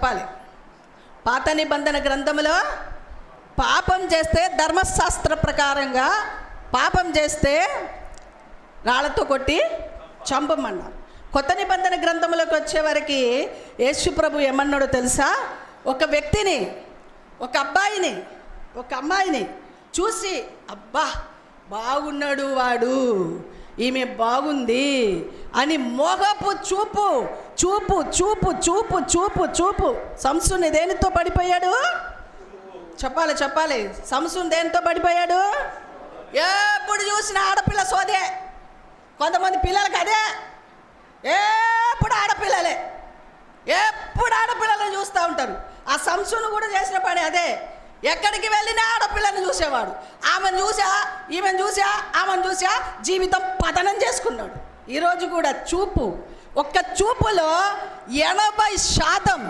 చెప్పాలి. పాత నిబంధన గ్రంథంలో పాపం చేస్తే ధర్మశాస్త్ర ప్రకారంగా పాపం చేస్తే రాళ్లతో కొట్టి చంపమన్నారు. కొత్త నిబంధన గ్రంథంలోకి వచ్చేవరకు యేసు ప్రభు ఏమన్నాడో తెలుసా? ఒక వ్యక్తిని, ఒక అబ్బాయిని, ఒక అమ్మాయిని చూసి, అబ్బా బాగున్నాడు వాడు, ఈమె బాగుంది అని మోగపు చూపు చూపు చూపు చూపు చూపు చూపు. సంసోను దేనితో పడిపోయాడు? చెప్పాలి. సంసోను దేనితో పడిపోయాడు? ఎప్పుడు చూసిన ఆడపిల్ల సోదే. కొంతమంది పిల్లలకి అదే, ఎప్పుడు ఆడపిల్లలే, ఎప్పుడు ఆడపిల్లలను చూస్తూ ఉంటారు. ఆ సంసోను కూడా చేసిన పని అదే. ఎక్కడికి వెళ్ళినా ఆడపిల్లని చూసేవాడు. ఆమెను చూసా, ఈమెను చూసా, ఆమెను చూసా జీవితం పతనం చేసుకున్నాడు. ఈరోజు కూడా చూపు, ఒక్క చూపులో 80%